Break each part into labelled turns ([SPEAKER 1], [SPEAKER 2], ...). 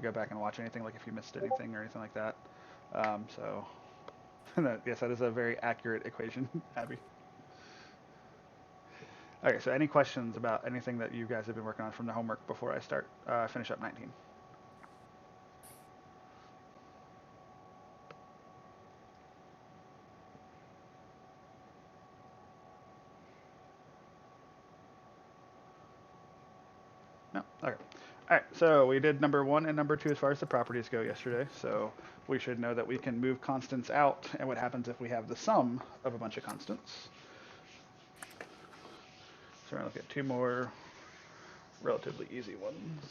[SPEAKER 1] go back and watch anything, like if you missed anything or anything like that. So, yes, that is a very accurate equation, Abby. Okay, so any questions about anything that you guys have been working on from the homework before I start finish up 19? No? Okay. All right, so we did number 1 and number 2 as far as the properties go yesterday. So we should know that we can move constants out and what happens if we have the sum of a bunch of constants. So we're going to look at 2 more relatively easy ones.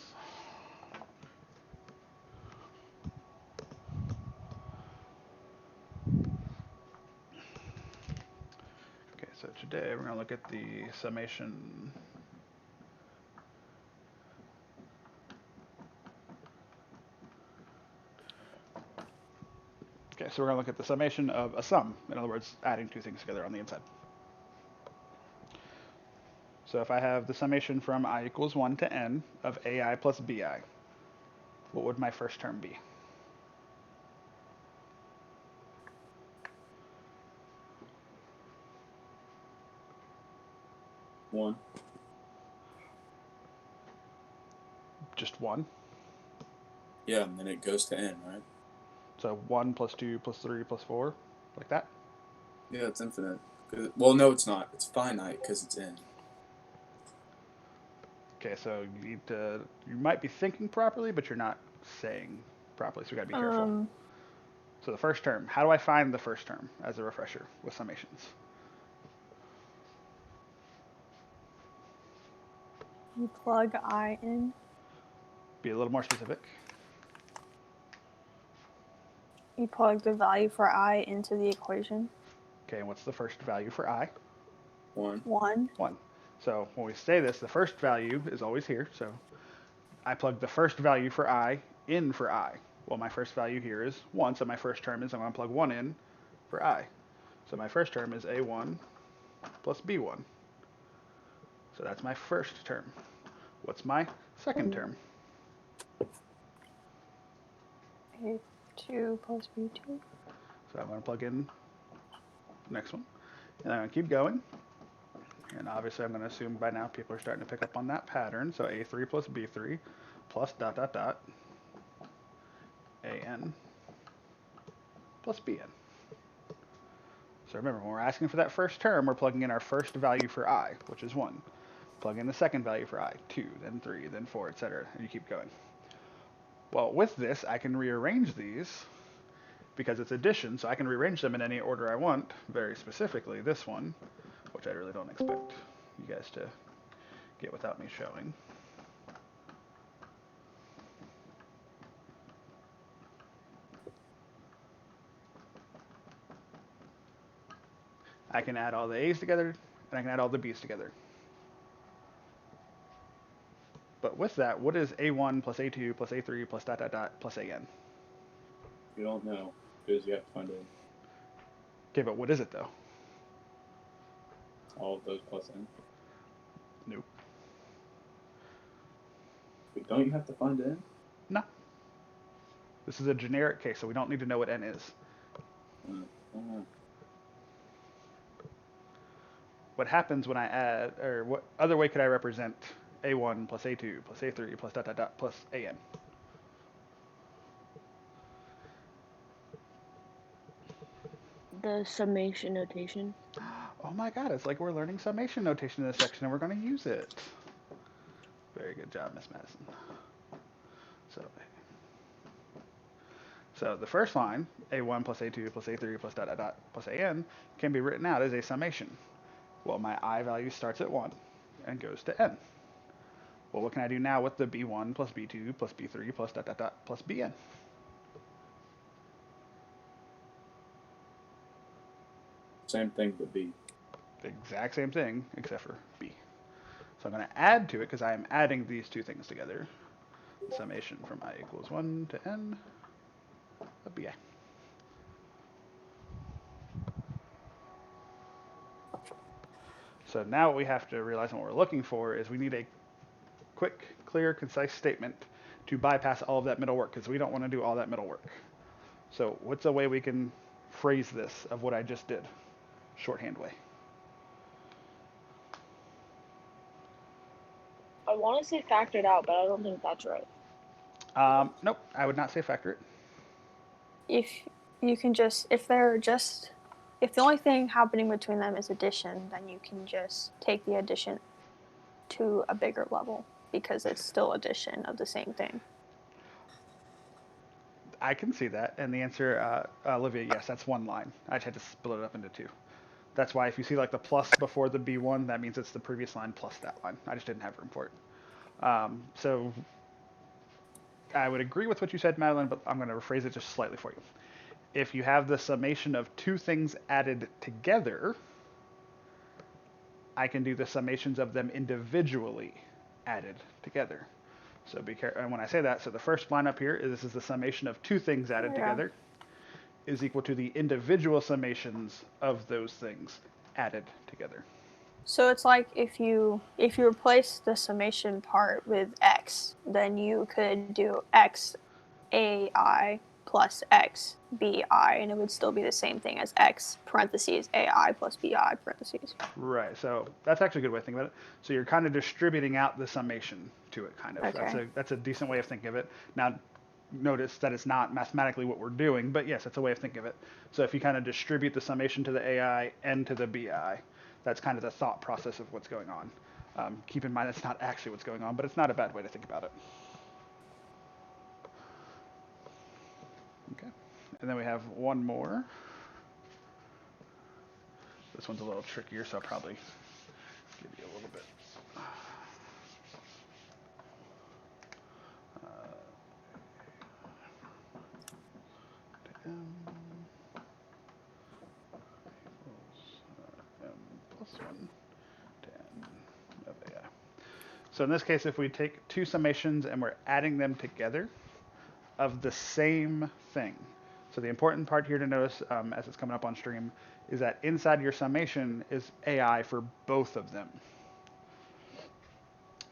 [SPEAKER 1] Okay, so today we're going to look at the summation. Okay, so we're going to look at the summation of a sum. In other words, adding 2 things together on the inside. So if I have the summation from I equals 1 to n of ai plus bi, what would my first term be?
[SPEAKER 2] One.
[SPEAKER 1] Just 1.
[SPEAKER 2] Yeah, and then it goes to n, right?
[SPEAKER 1] So 1 plus 2 plus 3 plus 4, like that?
[SPEAKER 2] Yeah, it's infinite. Well, no, it's not. It's finite because it's n.
[SPEAKER 1] Okay, so you might be thinking properly, but you're not saying properly, so we gotta be careful. So the first term, how do I find the first term as a refresher with summations?
[SPEAKER 3] You plug I in.
[SPEAKER 1] Be a little more specific.
[SPEAKER 3] You plug the value for I into the equation.
[SPEAKER 1] Okay, and what's the first value for I?
[SPEAKER 2] 1.
[SPEAKER 3] 1.
[SPEAKER 1] 1. So when we say this, the first value is always here. So I plug the first value for I in for I. Well, my first value here is 1, so my first term is I'm going to plug 1 in for I. So my first term is A1 plus B1. So that's my first term. What's my second term?
[SPEAKER 3] A2 plus B2.
[SPEAKER 1] So I'm going to plug in the next one. And I'm going to keep going. And obviously I'm going to assume by now people are starting to pick up on that pattern. So A3 plus B3 plus dot dot dot AN plus BN. So remember, when we're asking for that first term, we're plugging in our first value for I, which is 1. Plug in the second value for I, 2, then 3, then 4, etc. And you keep going. Well, with this, I can rearrange these because it's addition, so I can rearrange them in any order I want, very specifically this one, which I really don't expect you guys to get without me showing. I can add all the A's together, and I can add all the B's together. But with that, what is A1 plus A2 plus A3 plus dot dot dot plus AN?
[SPEAKER 2] You don't know because you have to find it.
[SPEAKER 1] Okay, but what is it though?
[SPEAKER 2] All of those plus n.
[SPEAKER 1] Nope.
[SPEAKER 2] But don't you have to find n?
[SPEAKER 1] No. This is a generic case, so we don't need to know what n is. What happens when I add, or what other way could I represent A1 plus A2 plus A3 plus dot dot dot plus AN?
[SPEAKER 4] The summation notation.
[SPEAKER 1] Oh my god, it's like we're learning summation notation in this section and we're going to use it. Very good job, Miss Madison. So the first line, A1 plus A2 plus A3 plus dot dot dot plus AN, can be written out as a summation. Well, my I value starts at 1 and goes to n. Well, what can I do now with the B1 plus B2 plus B3 plus dot dot dot plus Bn?
[SPEAKER 2] Same thing but b.
[SPEAKER 1] The exact same thing, except for b. So I'm going to add to it because I am adding these two things together. Summation from I equals 1 to n of bi. So now what we have to realize and what we're looking for is we need a quick, clear, concise statement to bypass all of that middle work, because we don't want to do all that middle work. So what's a way we can phrase this of what I just did, shorthand way?
[SPEAKER 4] I want to say factor it out, but I don't think that's right.
[SPEAKER 1] Nope, I would not say factor it.
[SPEAKER 3] If you can just, if the only thing happening between them is addition, then you can just take the addition to a bigger level because it's still addition of the same thing.
[SPEAKER 1] I can see that, and the answer, Olivia, yes, that's one line. I just had to split it up into two. That's why if you see like the plus before the B1, that means it's the previous line plus that line. I just didn't have room for it. So I would agree with what you said, Madeline, but I'm going to rephrase it just slightly for you. If you have the summation of two things added together, I can do the summations of them individually added together. So be careful. And when I say that, so the first line up here is this is the summation of two things added together is equal to the individual summations of those things added together.
[SPEAKER 3] So it's like if you replace the summation part with x, then you could do x ai plus x bi, and it would still be the same thing as x parentheses ai plus bi parentheses.
[SPEAKER 1] Right. So that's actually a good way to think about it. So you're kind of distributing out the summation to it, kind of.
[SPEAKER 3] Okay.
[SPEAKER 1] That's a decent way of thinking of it. Now, notice that it's not mathematically what we're doing, but yes, it's a way of thinking of it. So if you kind of distribute the summation to the AI and to the BI, that's kind of the thought process of what's going on. Keep in mind it's not actually what's going on, but it's not a bad way to think about it. Okay. And then we have one more. This one's a little trickier, so I'll probably give you a little bit. M equals M plus 1 to N of AI. So in this case, if we take two summations and we're adding them together of the same thing. So the important part here to notice as it's coming up on stream is that inside your summation is AI for both of them.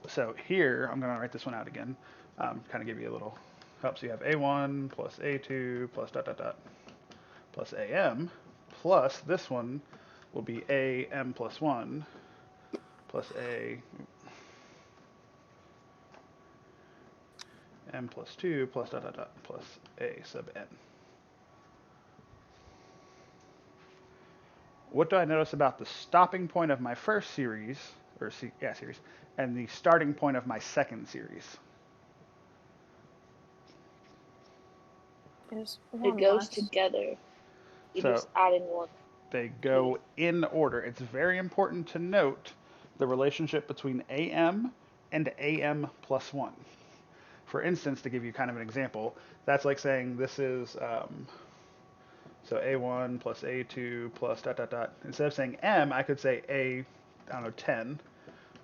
[SPEAKER 1] So here, I'm going to write this one out again, kind of give you a little help. So you have A1 plus A2 plus dot dot dot plus AM plus this one will be AM plus 1 plus A M plus 2 plus dot dot dot plus A sub N. What do I notice about the stopping point of my first series, series, and the starting point of my second series?
[SPEAKER 4] It goes together. You're just adding one.
[SPEAKER 1] They go in order. It's very important to note the relationship between AM and AM plus 1. For instance, to give you kind of an example, that's like saying this is so A1 plus A2 plus dot dot dot. Instead of saying M, I could say A, I don't know, 10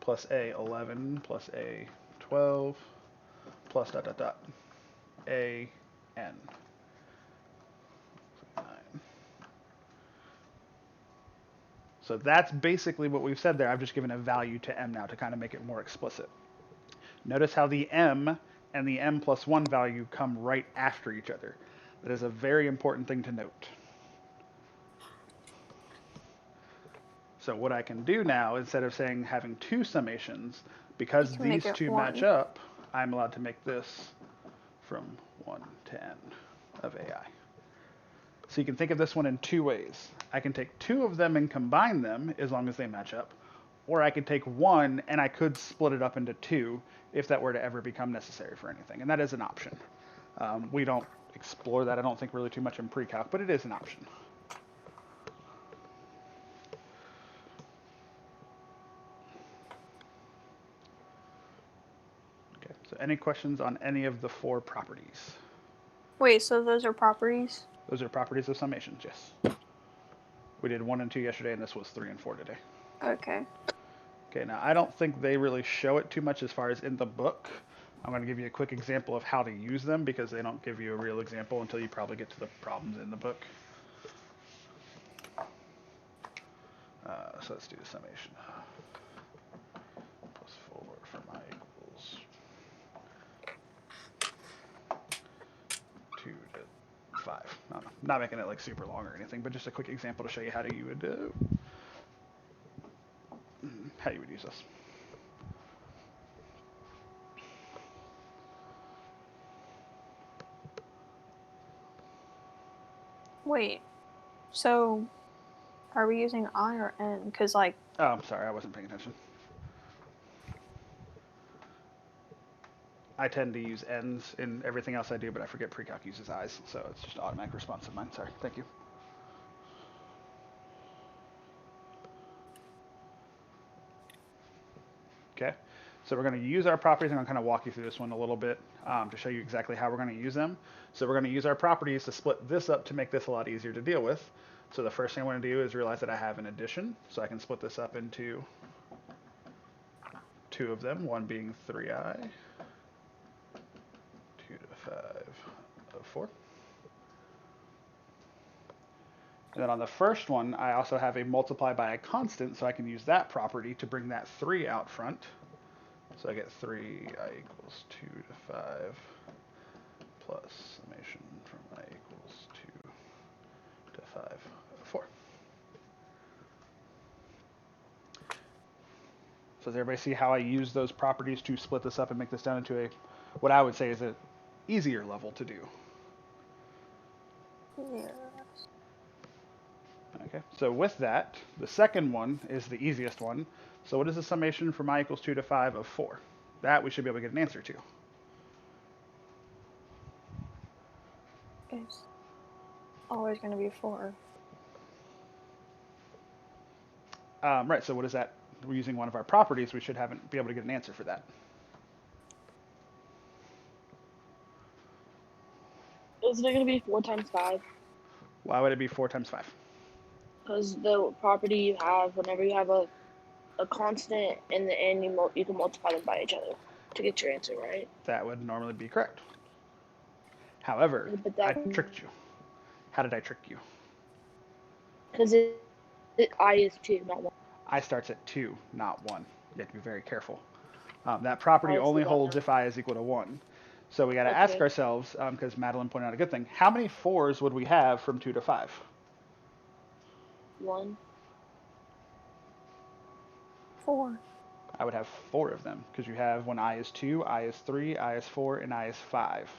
[SPEAKER 1] plus A 11 plus A 12 plus dot dot dot A N. 9. So that's basically what we've said there. I've just given a value to M now to kind of make it more explicit. Notice how the M and the M plus 1 value come right after each other. That is a very important thing to note. So what I can do now, instead of saying having two summations, because these two match up, I'm allowed to make this from 1 to N of AI. So you can think of this one in two ways. I can take two of them and combine them as long as they match up, or I could take one and I could split it up into two if that were to ever become necessary for anything, and that is an option. We don't explore that, I don't think, really too much in PreCalc, but it is an option. Okay, so any questions on any of the four properties?
[SPEAKER 3] Wait, so those are properties?
[SPEAKER 1] Those are properties of summations, yes. We did 1 and 2 yesterday, and this was 3 and 4 today.
[SPEAKER 3] Okay.
[SPEAKER 1] Okay, now I don't think they really show it too much as far as in the book. I'm going to give you a quick example of how to use them because they don't give you a real example until you probably get to the problems in the book. So let's do the summation. Plus 4 from I equals. 2 to 5. No, not making it like super long or anything, but just a quick example to show you how you would use this.
[SPEAKER 3] Wait, so are we using I or N? Because, like...
[SPEAKER 1] Oh, I'm sorry, I wasn't paying attention. I tend to use N's in everything else I do, but I forget PreCalc uses I's, so it's just an automatic response of mine. Sorry, thank you. Okay, so we're going to use our properties. I'm going to kind of walk you through this one a little bit to show you exactly how we're going to use them. So we're going to use our properties to split this up to make this a lot easier to deal with. So the first thing I want to do is realize that I have an addition, so I can split this up into two of them, one being 3i, 2 to 5 of 4. And then on the first one, I also have a multiply by a constant, so I can use that property to bring that 3 out front. So I get 3i equals 2 to 5 plus summation from I equals 2 to 5 of 4. So does everybody see how I use those properties to split this up and make this down into a, what I would say is an easier level to do?
[SPEAKER 3] Yes.
[SPEAKER 1] Okay, so with that, the second one is the easiest one. So what is the summation from I equals 2 to 5 of 4? That we should be able to get an answer to.
[SPEAKER 3] It's always going to be 4.
[SPEAKER 1] Right, so what is that? We're using one of our properties. We should be able to get an answer for that.
[SPEAKER 4] Isn't it going to be 4 times 5?
[SPEAKER 1] Why would it be 4 times 5?
[SPEAKER 4] Because the property you have, whenever you have a constant in the end, you can multiply them by each other to get your answer, right?
[SPEAKER 1] That would normally be correct. However,
[SPEAKER 4] But
[SPEAKER 1] I
[SPEAKER 4] that
[SPEAKER 1] tricked you. How did I trick you?
[SPEAKER 4] because I is 2, not 1.
[SPEAKER 1] I starts at 2, not 1. You have to be very careful. That property
[SPEAKER 4] I see
[SPEAKER 1] only
[SPEAKER 4] that
[SPEAKER 1] holds
[SPEAKER 4] now.
[SPEAKER 1] if I is equal to 1. So we got to
[SPEAKER 4] Okay.
[SPEAKER 1] ask ourselves, because Madeline pointed out a good thing, how many 4s would we have from 2 to 5?
[SPEAKER 4] 1.
[SPEAKER 3] 4.
[SPEAKER 1] I would have 4 of them, because you have when I is 2, I is 3, I is 4, and I is 5.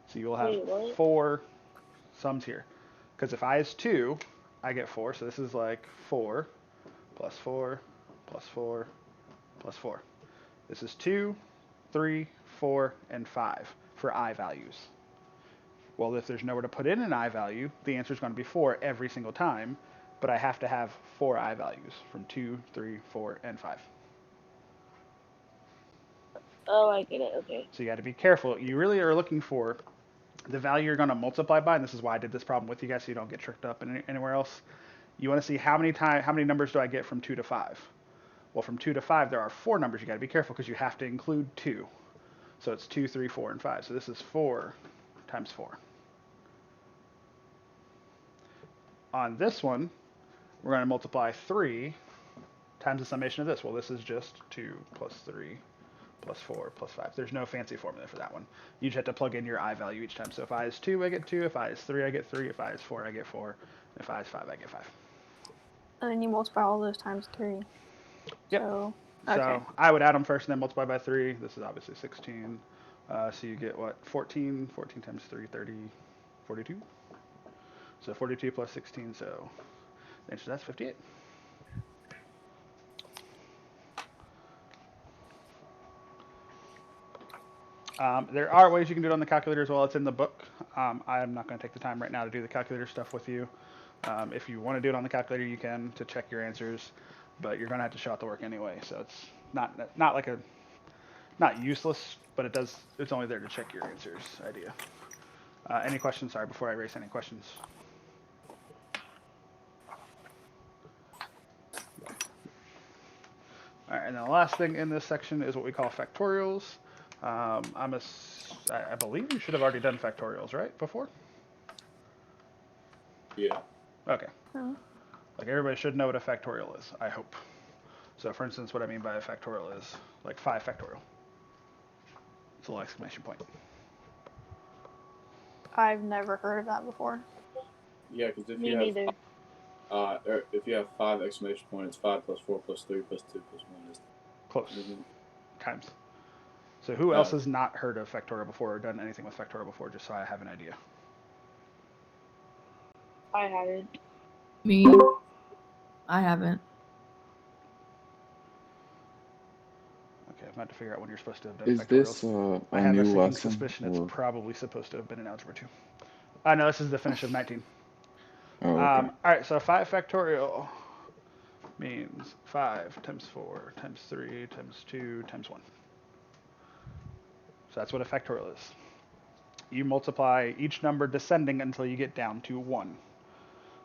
[SPEAKER 1] So you will have
[SPEAKER 4] Wait, what?
[SPEAKER 1] 4 sums here. Because if I is 2, I get 4. So this is like 4 plus 4 plus 4 plus 4. This is 2, 3, 4, and 5 for I values. Well, if there's nowhere to put in an I value, the answer is going to be 4 every single time, but I have to have 4 I values from 2, 3, 4, and 5.
[SPEAKER 4] Oh, I get it. Okay.
[SPEAKER 1] So you got to be careful. You really are looking for the value you're going to multiply by, and this is why I did this problem with you guys so you don't get tricked up anywhere else. You want to see how many numbers do I get from 2 to 5? Well, from 2 to 5, there are 4 numbers. You got to be careful because you have to include 2. So it's 2, 3, 4, and 5. So this is 4 times 4. On this one, we're going to multiply 3 times the summation of this. Well, this is just 2 plus 3 plus 4 plus 5. There's no fancy formula for that one. You just have to plug in your I value each time. So if I is 2, I get 2. If I is 3, I get 3. If I is 4, I get 4. If I is 5, I get 5.
[SPEAKER 3] And then you multiply all those times 3.
[SPEAKER 1] Yep.
[SPEAKER 3] So, okay.
[SPEAKER 1] So I would add them first and then multiply by 3. This is obviously 16. So you get what? 14. 14 times 3, 30, 42. So 42 plus 16, so the answer to that's 58. There are ways you can do it on the calculator as well. It's in the book. I'm not going to take the time right now to do the calculator stuff with you. If you want to do it on the calculator, you can to check your answers, but you're going to have to show out the work anyway. So it's not useless, but it's only there to check your answers idea. Any questions? Sorry, before I erase any questions. All right, and then the last thing in this section is what we call factorials. I believe you should have already done factorials, right, before?
[SPEAKER 2] Yeah.
[SPEAKER 1] Okay.
[SPEAKER 3] Oh.
[SPEAKER 1] Like everybody should know what a factorial is, I hope. So for instance, what I mean by a factorial is like 5 factorial. It's a little exclamation point.
[SPEAKER 3] I've never heard of that before.
[SPEAKER 2] Yeah, because if
[SPEAKER 4] Me
[SPEAKER 2] you have
[SPEAKER 4] neither.
[SPEAKER 2] if you have 5 exclamation points, 5 plus 4 plus 3 plus 2 plus 1 is.
[SPEAKER 1] Close.
[SPEAKER 2] Mhm.
[SPEAKER 1] Times. So who else has not heard of factorial before or done anything with factorial before, just so I have an idea?
[SPEAKER 4] I haven't.
[SPEAKER 5] Me, I haven't.
[SPEAKER 1] Okay, I'm about to figure out when you're supposed to have done
[SPEAKER 6] Is
[SPEAKER 1] factorials.
[SPEAKER 6] this
[SPEAKER 1] I
[SPEAKER 6] a
[SPEAKER 1] have a
[SPEAKER 6] new
[SPEAKER 1] sinking
[SPEAKER 6] lesson?
[SPEAKER 1] suspicion it's
[SPEAKER 6] Or...
[SPEAKER 1] probably supposed to have been in Algebra 2. No, this is the finish of 19.
[SPEAKER 6] Oh, okay.
[SPEAKER 1] All right, so 5 factorial means 5 times 4 times 3 times 2 times 1. So that's what a factorial is. You multiply each number descending until you get down to 1.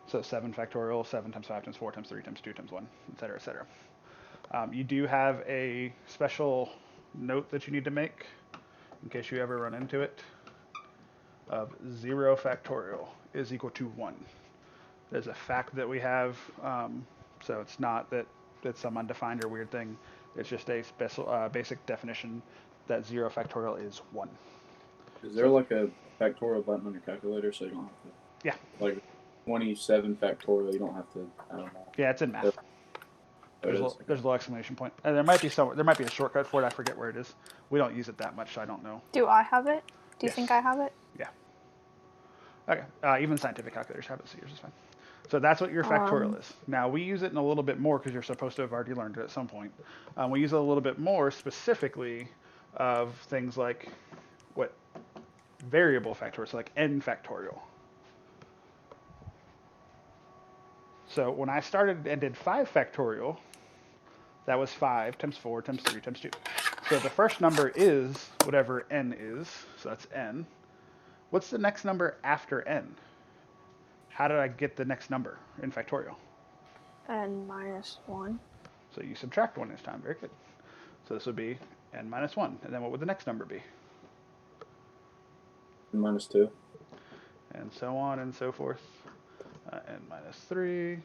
[SPEAKER 1] So 7 factorial, 7 times 5 times 4 times 3 times 2 times 1, etc., etc. You do have a special note that you need to make in case you ever run into it of 0 factorial is equal to 1. There's a fact that we have, so it's not that it's some undefined or weird thing. It's just a special, basic definition that 0 factorial is 1.
[SPEAKER 2] Is there like a factorial button on your calculator so you don't have to?
[SPEAKER 1] Yeah.
[SPEAKER 2] Like 27 factorial, you don't have to. I don't know.
[SPEAKER 1] Yeah, it's in math. There's a little exclamation point. And there might be a shortcut for it. I forget where it is. We don't use it that much, so I don't know.
[SPEAKER 3] Do I have it? Do you
[SPEAKER 1] Yes.
[SPEAKER 3] think I have it?
[SPEAKER 1] Yeah. Okay. Even scientific calculators have it, so yours is fine. So that's what your factorial is. Now, we use it in a little bit more because you're supposed to have already learned it at some point. We use it a little bit more specifically of things like what variable factorial, so like n factorial. So when I started and did 5 factorial, that was 5 times 4 times 3 times 2. So the first number is whatever n is, so that's n. What's the next number after n? How did I get the next number in factorial?
[SPEAKER 3] N minus 1.
[SPEAKER 1] So you subtract 1 each time. Very good. So this would be n minus 1. And then what would the next number be?
[SPEAKER 2] Minus 2.
[SPEAKER 1] And so on and so forth. N minus 3.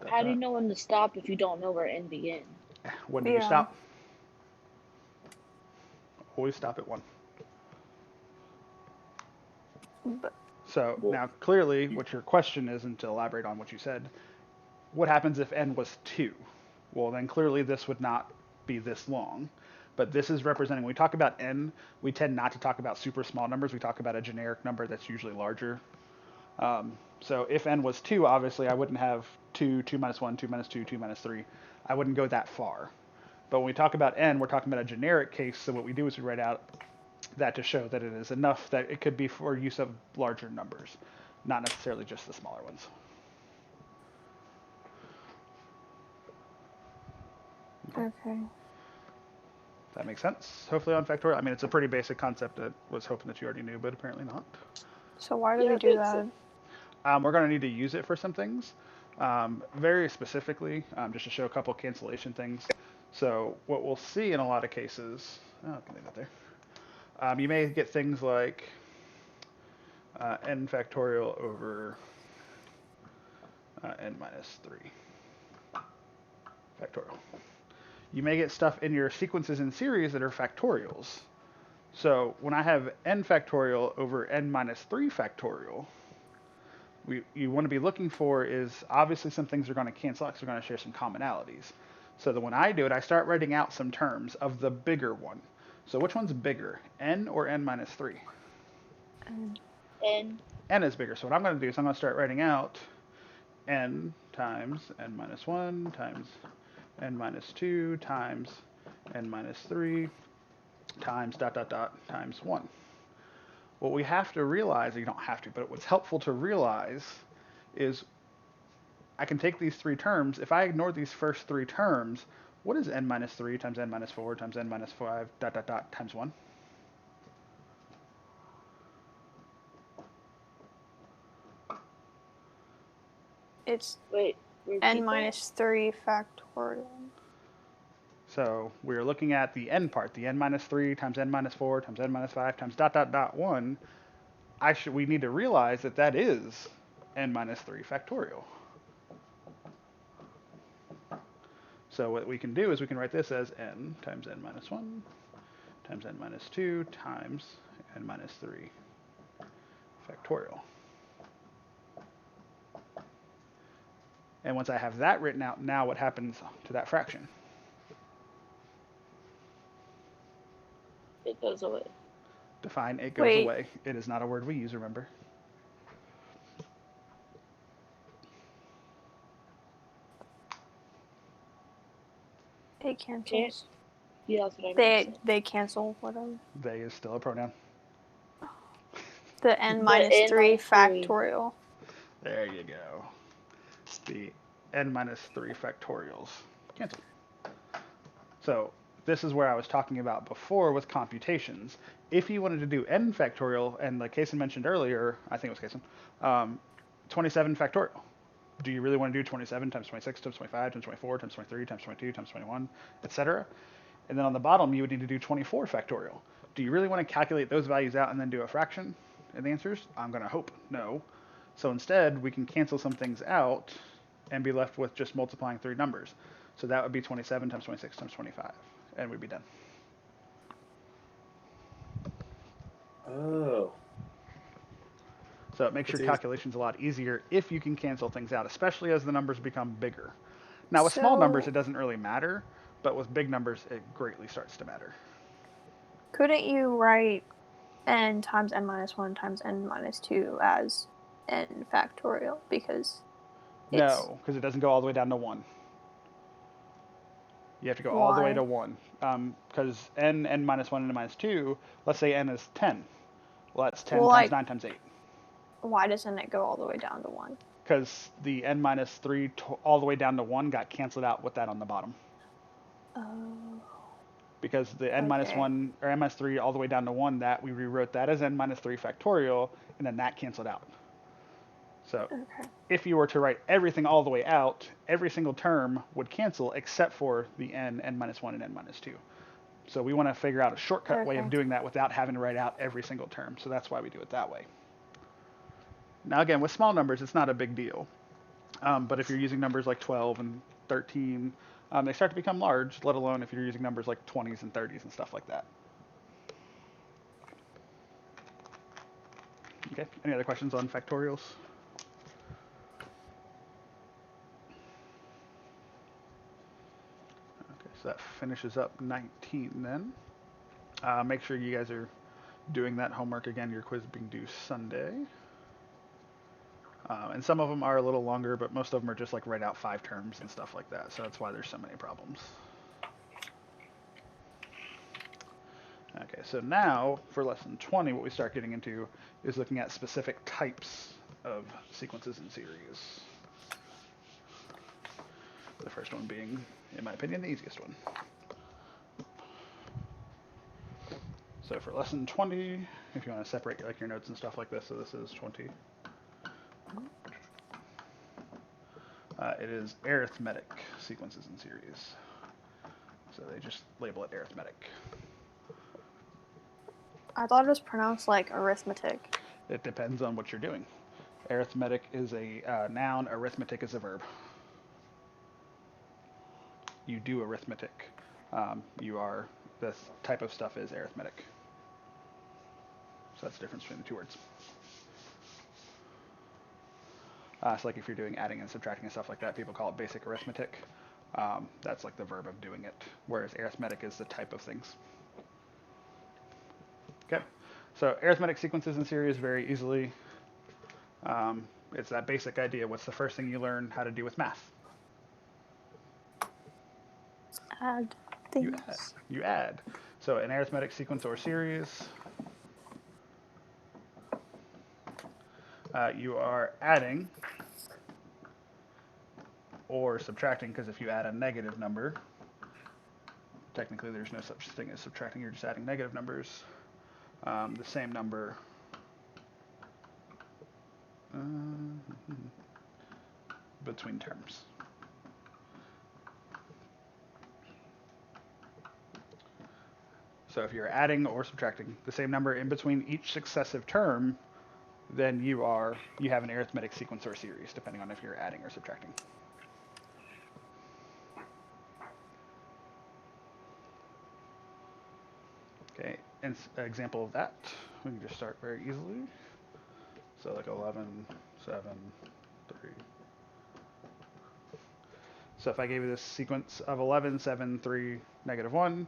[SPEAKER 4] How do you know when to stop if you don't know where n begins?
[SPEAKER 1] When do you stop? Always stop at 1.
[SPEAKER 3] But
[SPEAKER 1] So now clearly what your question is, and to elaborate on what you said, what happens if n was 2? Well, then clearly this would not be this long. But this is representing, when we talk about n, we tend not to talk about super small numbers. We talk about a generic number that's usually larger. So if n was 2, obviously I wouldn't have 2, 2 minus 1, 2 minus 2, 2 minus 3. I wouldn't go that far. But when we talk about n, we're talking about a generic case. So what we do is we write out that to show that it is enough that it could be for use of larger numbers, not necessarily just the smaller ones.
[SPEAKER 3] okay.
[SPEAKER 1] That makes sense. Hopefully on factorial. I mean, it's a pretty basic concept that I was hoping that you already knew, but apparently not.
[SPEAKER 3] So why do we do that?
[SPEAKER 1] We're going to need to use it for some things. Very specifically, just to show a couple cancellation things. So what we'll see in a lot of cases, I can leave that there. You may get things like n factorial over n minus 3 factorial. You may get stuff in your sequences in series that are factorials. So when I have n factorial over n minus 3 factorial, you want to be looking for is obviously some things are going to cancel out because they're going to share some commonalities. So that when I do it, I start writing out some terms of the bigger one. So which one's bigger, n or n minus 3?
[SPEAKER 4] N.
[SPEAKER 1] N is bigger. So what I'm going to do is I'm going to start writing out n times n minus 1 times n minus 2 times n minus 3 times ... times 1. What we have to realize, you don't have to, but what's helpful to realize is I can take these 3 terms. If I ignore these first 3 terms, what is n minus 3 times n minus 4 times n minus 5 ... times 1?
[SPEAKER 3] It's
[SPEAKER 4] Wait.
[SPEAKER 3] n minus 3 factorial.
[SPEAKER 1] So we're looking at the n part, the n minus 3 times n minus 4 times n minus 5 times ... 1. We need to realize that that is n minus 3 factorial. So what we can do is we can write this as n times n minus 1 times n minus 2 times n minus 3 factorial. And once I have that written out, now what happens to that fraction?
[SPEAKER 4] It goes away.
[SPEAKER 1] Define it goes
[SPEAKER 3] Wait.
[SPEAKER 1] away. It is not a word we use, remember?
[SPEAKER 3] It cancels.
[SPEAKER 4] Yeah, that's what I meant to say.
[SPEAKER 3] They cancel whatever.
[SPEAKER 1] They is still a pronoun.
[SPEAKER 3] The n
[SPEAKER 4] The
[SPEAKER 3] minus
[SPEAKER 4] n
[SPEAKER 3] 3
[SPEAKER 4] minus 3.
[SPEAKER 3] factorial.
[SPEAKER 1] There you go. The n minus 3 factorials. Cancel. So this is where I was talking about before with computations. If you wanted to do n factorial, and like Kason mentioned earlier, I think it was Kason, 27 factorial. Do you really want to do 27 times 26 times 25 times 24 times 23 times 22 times 21, etc.? And then on the bottom, you would need to do 24 factorial. Do you really want to calculate those values out and then do a fraction? And the answer is, I'm going to hope no. So instead, we can cancel some things out and be left with just multiplying three numbers. So that would be 27 times 26 times 25, and we'd be done.
[SPEAKER 2] Oh.
[SPEAKER 1] So it makes
[SPEAKER 2] That's
[SPEAKER 1] your
[SPEAKER 2] easy.
[SPEAKER 1] calculations a lot easier if you can cancel things out, especially as the numbers become bigger. Now with small numbers, it doesn't really matter, but with big numbers, it greatly starts to matter.
[SPEAKER 3] Couldn't you write n times n minus 1 times n minus 2 as n factorial? Because
[SPEAKER 1] No, because it doesn't go all the way down to 1. You have to go all the way
[SPEAKER 3] Why?
[SPEAKER 1] to 1. Because n minus 1, and n minus 2, let's say n is 10. Well, that's 10
[SPEAKER 3] Well,
[SPEAKER 1] times
[SPEAKER 3] like-
[SPEAKER 1] 9 times 8.
[SPEAKER 3] why doesn't it go all the way down to 1?
[SPEAKER 1] Because the n minus 3 all the way down to 1 got canceled out with that on the bottom.
[SPEAKER 3] Oh.
[SPEAKER 1] Because the n minus
[SPEAKER 3] Okay.
[SPEAKER 1] 1 or n minus 3 all the way down to 1, that we rewrote that as n minus 3 factorial, and then that canceled out. So
[SPEAKER 3] Okay.
[SPEAKER 1] if you were to write everything all the way out, every single term would cancel except for the n minus 1, and n minus 2. So we want to figure out a shortcut way of
[SPEAKER 3] Okay.
[SPEAKER 1] doing that without having to write out every single term. So that's why we do it that way. Now again, with small numbers, it's not a big deal. But if you're using numbers like 12 and 13, they start to become large, let alone if you're using numbers like 20s and 30s and stuff like that. Okay, any other questions on factorials? Okay, so that finishes up 19 then. Make sure you guys are doing that homework again. Your quiz being due Sunday. And some of them are a little longer, but most of them are just like write out 5 terms and stuff like that. So that's why there's so many problems. Okay, so now for lesson 20, what we start getting into is looking at specific types of sequences and series. The first one being, in my opinion, the easiest one. So for lesson 20, if you want to separate like your notes and stuff like this, so this is 20. It is arithmetic sequences and series. So they just label it arithmetic.
[SPEAKER 3] I thought it was pronounced like arithmetic.
[SPEAKER 1] It depends on what you're doing. Arithmetic is a noun, arithmetic is a verb. You do arithmetic. This type of stuff is arithmetic. So that's the difference between the two words. So like if you're doing adding and subtracting and stuff like that, people call it basic arithmetic. That's like the verb of doing it, whereas arithmetic is the type of things. Okay, so arithmetic sequences and series very easily. It's that basic idea. What's the first thing you learn how to do with math?
[SPEAKER 3] Add
[SPEAKER 1] You add.
[SPEAKER 3] things.
[SPEAKER 1] You add. So an arithmetic sequence or series, you are adding or subtracting, because if you add a negative number, technically there's no such thing as subtracting, you're just adding negative numbers, the same number. Between terms. So if you're adding or subtracting the same number in between each successive term, then you have an arithmetic sequence or series, depending on if you're adding or subtracting. Okay, an example of that, we can just start very easily. So like 11, 7, 3. So if I gave you this sequence of 11, 7, 3, negative 1,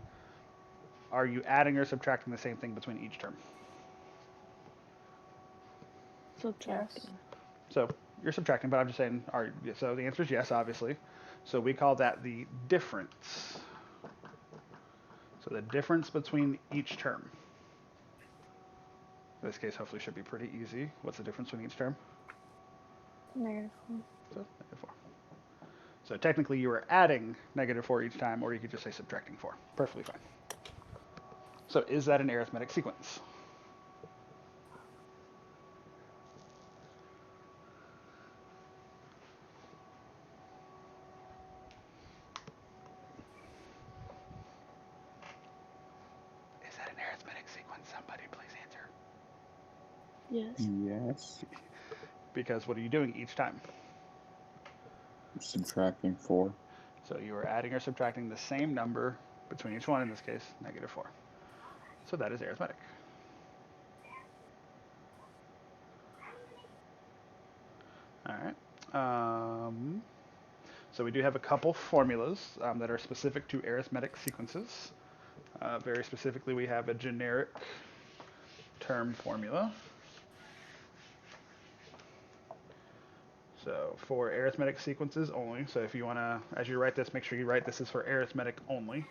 [SPEAKER 1] are you adding or subtracting the same thing between each term?
[SPEAKER 4] Subtracting.
[SPEAKER 1] So you're subtracting, but I'm just saying, so the answer is yes, obviously. So we call that the difference. So the difference between each term. In this case, hopefully should be pretty easy. What's the difference between each term?
[SPEAKER 3] -4.
[SPEAKER 1] So negative 4. So technically you are adding negative 4 each time, or you could just say subtracting 4. Perfectly fine. So is that an arithmetic sequence? Is that an arithmetic sequence? Somebody please answer.
[SPEAKER 4] Yes.
[SPEAKER 2] Yes.
[SPEAKER 1] Because what are you doing each time?
[SPEAKER 2] Subtracting 4.
[SPEAKER 1] So you are adding or subtracting the same number between each one, in this case, negative 4. So that is arithmetic. All right. So we do have a couple formulas that are specific to arithmetic sequences. Very specifically, we have a generic term formula. So for arithmetic sequences only. So if you want to, as you write this, make sure you write this is for arithmetic only.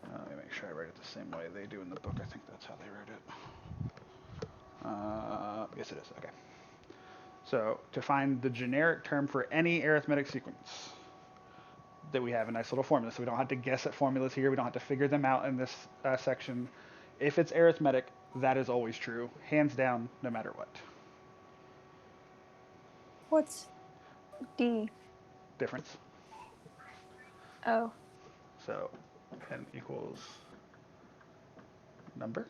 [SPEAKER 1] Let me make sure I write it the same way they do in the book. I think that's how they wrote it. Yes, it is. Okay. So to find the generic term for any arithmetic sequence, that we have a nice little formula. So we don't have to guess at formulas here. We don't have to figure them out in this section. If it's arithmetic, that is always true, hands down, no matter what.
[SPEAKER 3] What's D?
[SPEAKER 1] Difference.
[SPEAKER 3] Oh.
[SPEAKER 1] So n equals number.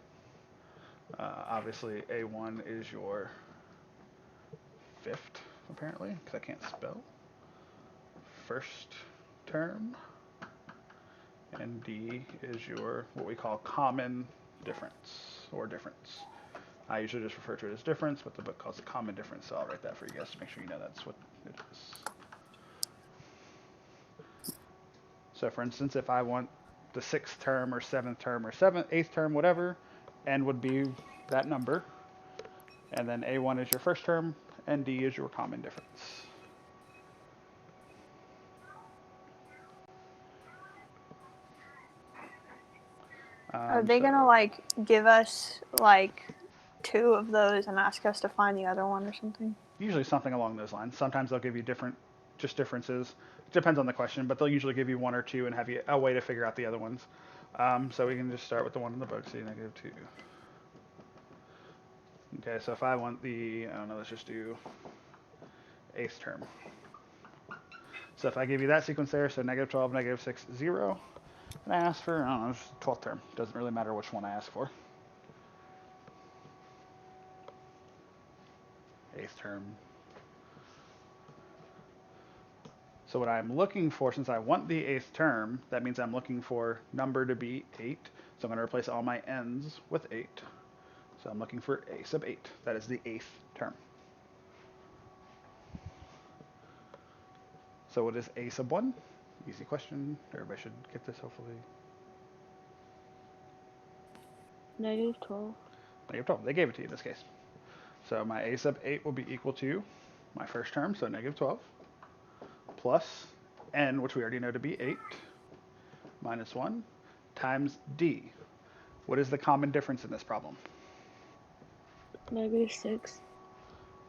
[SPEAKER 1] Obviously, A1 is your fifth, apparently, because I can't spell. First term. And D is your, what we call common difference, or difference. I usually just refer to it as difference, but the book calls it common difference, so I'll write that for you guys to make sure you know that's what it is. So for instance, if I want the 6th term or 7th term or 8th term, whatever, n would be that number. And then A1 is your first term, and D is your common difference.
[SPEAKER 3] Are they gonna like give us like 2 of those and ask us to find the other one or something?
[SPEAKER 1] Usually something along those lines. Sometimes they'll give you just differences. It depends on the question, but they'll usually give you 1 or 2 and have you a way to figure out the other ones. So we can just start with the one in the book, so negative 2. Okay, so if I want the, I don't know, let's just do 8th term. So if I give you that sequence there, so negative 12, negative 6, 0, and I ask for, I don't know, 12th term. Doesn't really matter which one I ask for. 8th term. So what I'm looking for, since I want the 8th term, that means I'm looking for number to be 8. So I'm going to replace all my n's with 8. So I'm looking for a sub 8. That is the 8th term. So what is a sub 1? Easy question. Everybody should get this, hopefully.
[SPEAKER 4] Negative 12.
[SPEAKER 1] Negative 12. They gave it to you in this case. So my a sub 8 will be equal to my first term, so negative 12, plus n, which we already know to be 8, minus 1, times d. What is the common difference in this problem?
[SPEAKER 4] Negative 6.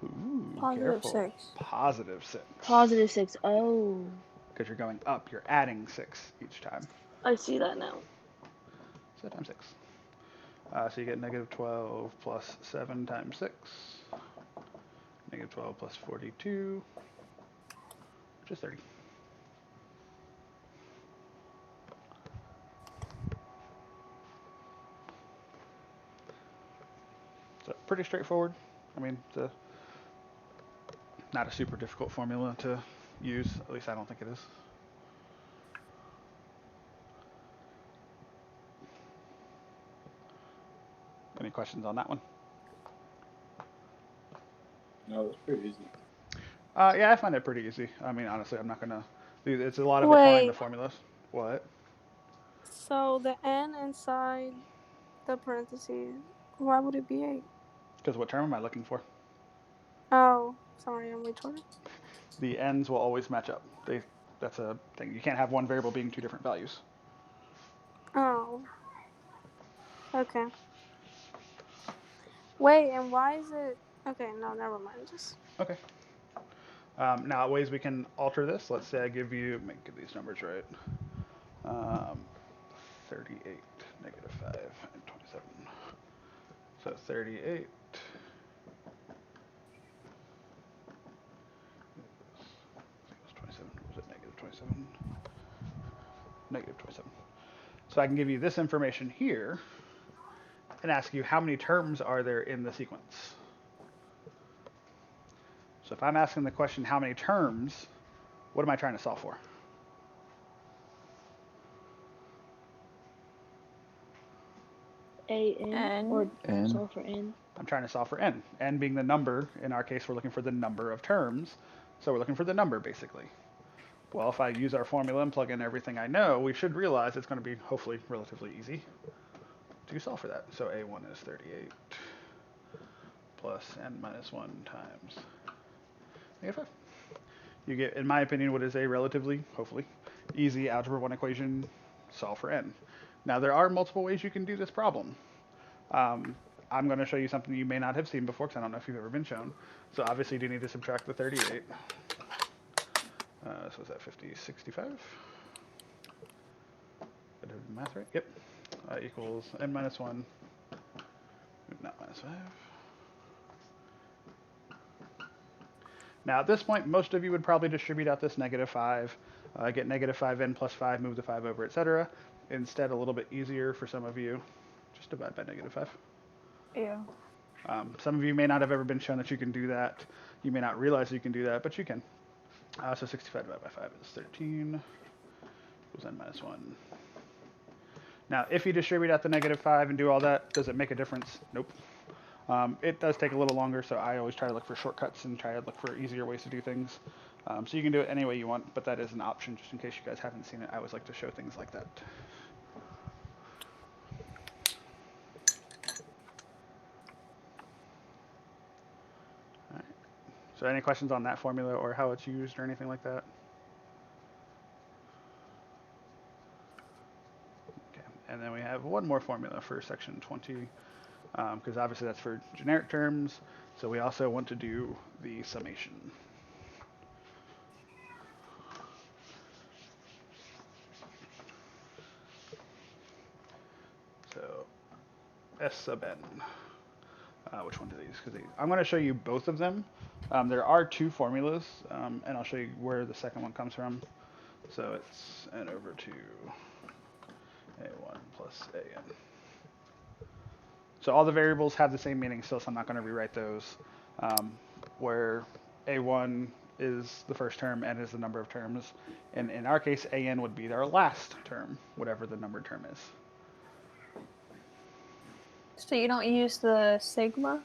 [SPEAKER 1] Ooh,
[SPEAKER 3] Positive
[SPEAKER 1] careful.
[SPEAKER 3] 6.
[SPEAKER 1] Positive 6.
[SPEAKER 4] Positive 6. Oh.
[SPEAKER 1] Because you're going up, you're adding 6 each time.
[SPEAKER 4] I see that now.
[SPEAKER 1] So times 6. So you get negative 12 plus 7 times 6. Negative 12 plus 42, which is 30. So pretty straightforward. I mean, it's not a super difficult formula to use. At least I don't think it is. Any questions on that one?
[SPEAKER 2] No, that's pretty easy.
[SPEAKER 1] Yeah, I find it pretty easy. I mean, honestly, I'm not gonna. It's a lot of applying the
[SPEAKER 6] Wait,
[SPEAKER 1] formulas. What?
[SPEAKER 6] so the n inside the parentheses, why would it be 8?
[SPEAKER 1] Because what term am I looking for?
[SPEAKER 6] Oh, sorry, I'm retarded.
[SPEAKER 1] The n's will always match up. That's a thing. You can't have one variable being two different values.
[SPEAKER 6] Oh, okay. Wait, and why is it? Okay, no, never mind. Just
[SPEAKER 1] Okay. Now, ways we can alter this. Let's say I give you, get these numbers right. 38, negative 5, and 27. So 38. It was 27. Was it negative 27? Negative 27. So I can give you this information here and ask you how many terms are there in the sequence. So if I'm asking the question how many terms, what am I trying to solve for?
[SPEAKER 4] N or
[SPEAKER 3] N.
[SPEAKER 4] solve for n.
[SPEAKER 1] I'm trying to solve for n. N being the number. In our case, we're looking for the number of terms. So we're looking for the number, basically. Well, if I use our formula and plug in everything I know, we should realize it's going to be, hopefully, relatively easy to solve for that. So a1 is 38 plus n minus 1 times negative 5. You get, in my opinion, what is a relatively, hopefully, easy algebra 1 equation, solve for n. Now, there are multiple ways you can do this problem. I'm going to show you something you may not have seen before, because I don't know if you've ever been shown. So obviously, you do need to subtract the 38. So is that 50, 65? Did I do the math right? Yep. Equals n minus 1, not minus 5. Now at this point, most of you would probably distribute out this negative 5, get negative 5n plus 5, move the 5 over, etc. Instead, a little bit easier for some of you, just divide by negative 5.
[SPEAKER 3] Yeah.
[SPEAKER 1] Some of you may not have ever been shown that you can do that. You may not realize you can do that, but you can. So 65 divided by 5 is 13, equals n minus 1. Now, if you distribute out the negative 5 and do all that, does it make a difference? Nope. It does take a little longer, so I always try to look for shortcuts and try to look for easier ways to do things. So you can do it any way you want, but that is an option just in case you guys haven't seen it. I always like to show things like that. All right. So any questions on that formula or how it's used or anything like that? Okay. And then we have one more formula for section 20. Because obviously that's for generic terms. So we also want to do the summation. So S sub n. Which one do these? Because I'm going to show you both of them. There are two formulas, and I'll show you where the second one comes from. So it's n over 2 a1 plus an. So all the variables have the same meaning still, so I'm not going to rewrite those. Where a1 is the first term, n is the number of terms. And in our case, an would be our last term, whatever the numbered term is.
[SPEAKER 3] So you don't use the sigma?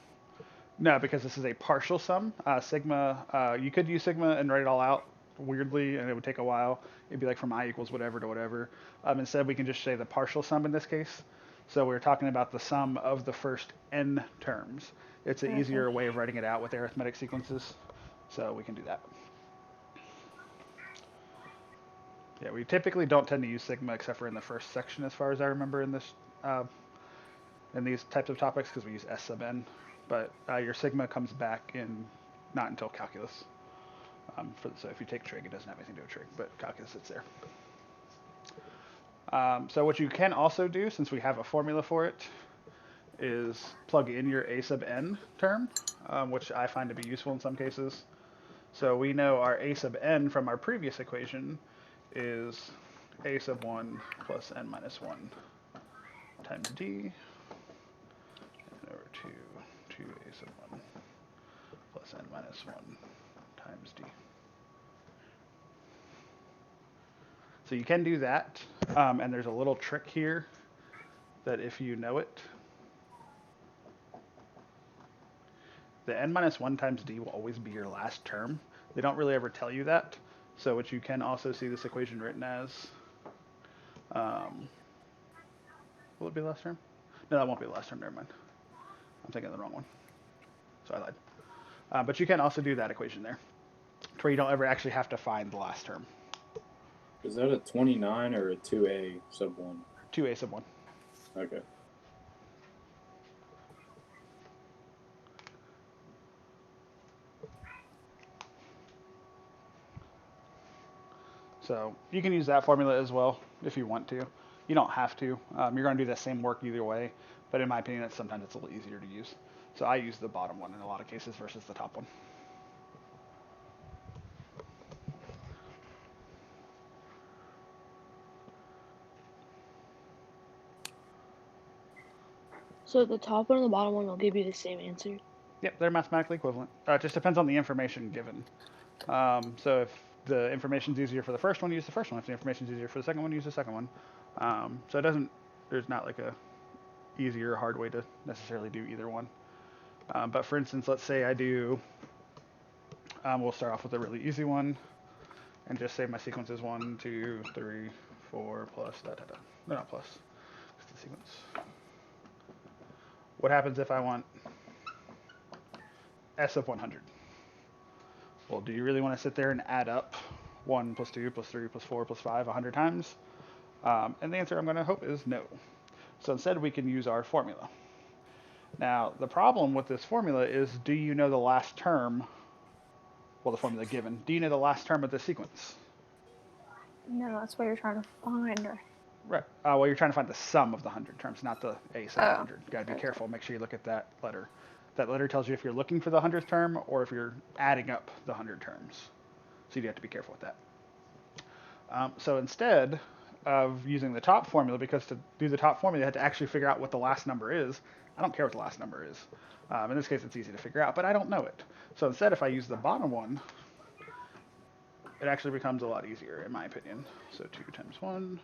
[SPEAKER 1] No, because this is a partial sum. Sigma, you could use sigma and write it all out weirdly, and it would take a while. It'd be like from I equals whatever to whatever. Instead, we can just say the partial sum in this case. So we're talking about the sum of the first n terms. It's an easier way of writing it out with arithmetic sequences. So we can do that. Yeah, we typically don't tend to use sigma except for in the first section, as far as I remember in this, in these types of topics, because we use S sub n. But your sigma comes back in not until calculus. So if you take trig, it doesn't have anything to do with trig, but calculus sits there. So what you can also do, since we have a formula for it, is plug in your a sub n term, which I find to be useful in some cases. So we know our a sub n from our previous equation is a sub 1 plus n minus 1 times d, and over 2 a sub 1 plus n minus 1 times d. So you can do that, and there's a little trick here that if you know it, the n minus 1 times d will always be your last term. They don't really ever tell you that. So what you can also see this equation written as, will it be the last term? No, that won't be the last term, never mind. I'm thinking of the wrong one. So I lied. But you can also do that equation there, to where you don't ever actually have to find the last term.
[SPEAKER 2] Is that a 29 or a 2a sub 1?
[SPEAKER 1] 2a sub 1.
[SPEAKER 2] Okay.
[SPEAKER 1] So you can use that formula as well if you want to. You don't have to. You're going to do the same work either way, but in my opinion, sometimes it's a little easier to use. So I use the bottom one in a lot of cases versus the top one.
[SPEAKER 4] So the top one and the bottom one will give you the same answer.
[SPEAKER 1] Yep, they're mathematically equivalent. It just depends on the information given. So if the information's easier for the first one, use the first one. If the information's easier for the second one, use the second one. So it doesn't, there's not like a easy or hard way to necessarily do either one. But for instance, let's say I do, we'll start off with a really easy one and just say my sequence is 1, 2, 3, 4 plus da da da. No, not plus. It's the sequence. What happens if I want S of 100? Well, do you really want to sit there and add up 1 plus 2 plus 3 plus 4 plus 5 100 times? And the answer I'm going to hope is no. So instead we can use our formula. Now, the problem with this formula is, do you know the last term, well, the formula given, do you know the last term of the sequence?
[SPEAKER 3] No, that's what you're trying to find.
[SPEAKER 1] Right. Well, you're trying to find the sum of the 100 terms, not the a sub of
[SPEAKER 3] Oh.
[SPEAKER 1] 100. You got to be careful. Make sure you look at that letter. That letter tells you if you're looking for the 100th term or if you're adding up the 100 terms. So you have to be careful with that. So instead of using the top formula, because to do the top formula, you had to actually figure out what the last number is. I don't care what the last number is. In this case, it's easy to figure out, but I don't know it. So instead, if I use the bottom one, it actually becomes a lot easier, in my opinion. So 2 times 1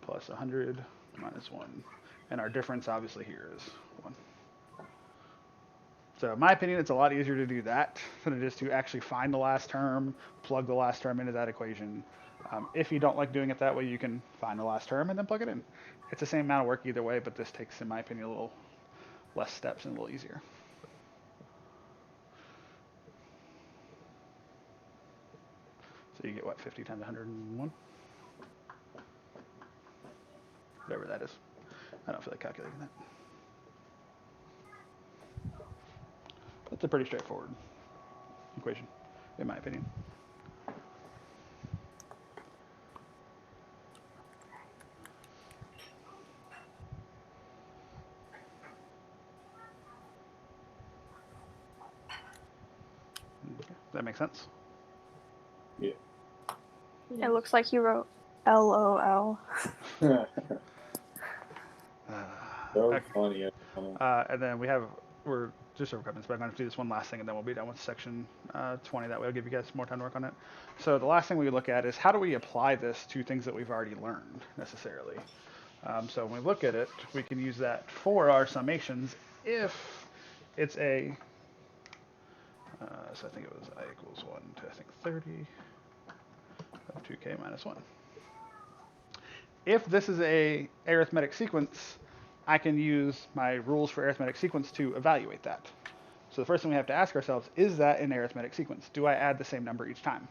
[SPEAKER 1] plus 100 minus 1. And our difference, obviously, here is 1. So in my opinion, it's a lot easier to do that than it is to actually find the last term, plug the last term into that equation. If you don't like doing it that way, you can find the last term and then plug it in. It's the same amount of work either way, but this takes, in my opinion, a little less steps and a little easier. So you get what, 50 times 101? Whatever that is. I don't feel like calculating that. That's a pretty straightforward equation, in my opinion. Okay. Does that make sense?
[SPEAKER 2] Yeah.
[SPEAKER 3] It looks like you wrote LOL.
[SPEAKER 2] That was
[SPEAKER 1] Okay.
[SPEAKER 2] funny.
[SPEAKER 1] And then we're just over comments, but I'm going to do this one last thing and then we'll be done with section 20. That way I'll give you guys more time to work on it. So the last thing we look at is how do we apply this to things that we've already learned necessarily. So when we look at it, we can use that for our summations if it's a, so I think it was I equals 1 to I think 30 of 2k minus 1. If this is a arithmetic sequence, I can use my rules for arithmetic sequence to evaluate that. So the first thing we have to ask ourselves, is that an arithmetic sequence? Do I add the same number each time?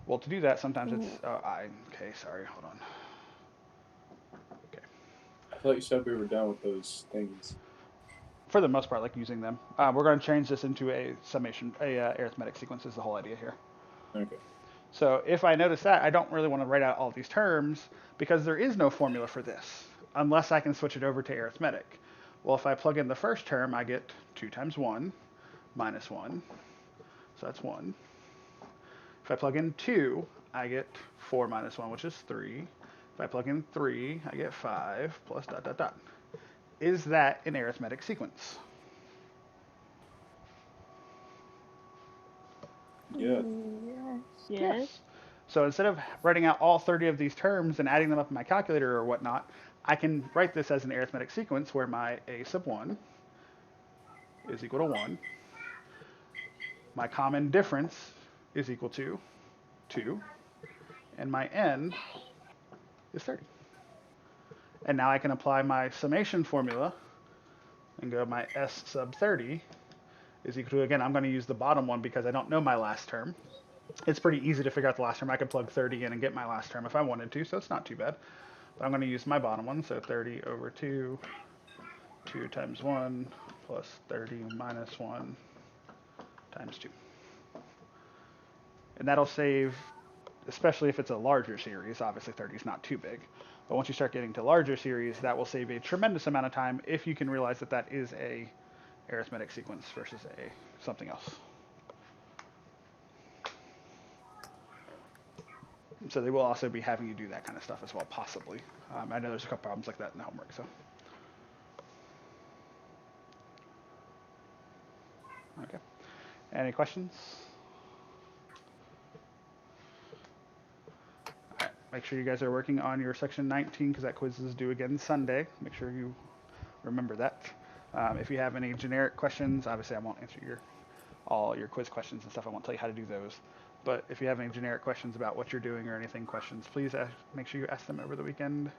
[SPEAKER 1] Well, to do that, sometimes it's, okay, sorry, hold on. Okay.
[SPEAKER 2] I thought you said we were done with those thingies.
[SPEAKER 1] For the most part, like using them. We're going to change this into a summation, arithmetic sequence is the whole idea here.
[SPEAKER 2] Okay.
[SPEAKER 1] So if I notice that, I don't really want to write out all these terms because there is no formula for this unless I can switch it over to arithmetic. Well, if I plug in the first term, I get 2 times 1 minus 1. So that's 1. If I plug in 2, I get 4 minus 1, which is 3. If I plug in 3, I get 5 plus dot dot dot. Is that an arithmetic sequence?
[SPEAKER 2] Yeah.
[SPEAKER 4] Yes.
[SPEAKER 1] So instead of writing out all 30 of these terms and adding them up in my calculator or whatnot, I can write this as an arithmetic sequence where my a sub 1 is equal to 1. my common difference is equal to 2, and my n is 30. And now I can apply my summation formula and go my s sub 30 is equal to, again, I'm going to use the bottom one because I don't know my last term. It's pretty easy to figure out the last term. I could plug 30 in and get my last term if I wanted to, so it's not too bad. But I'm going to use my bottom one, so 30 over 2, 2 times 1 plus 30 minus 1 times 2. And that'll save, especially if it's a larger series, obviously 30 is not too big. But once you start getting to larger series, that will save a tremendous amount of time if you can realize that that is a arithmetic sequence versus a something else. So they will also be having you do that kind of stuff as well, possibly. I know there's a couple problems like that in the homework. So, okay. Any questions? All right. Make sure you guys are working on your section 19 because that quiz is due again Sunday. Make sure you remember that. If you have any generic questions, obviously I won't answer all your quiz questions and stuff. I won't tell you how to do those. But if you have any generic questions about what you're doing or anything questions, please make sure you ask them over the weekend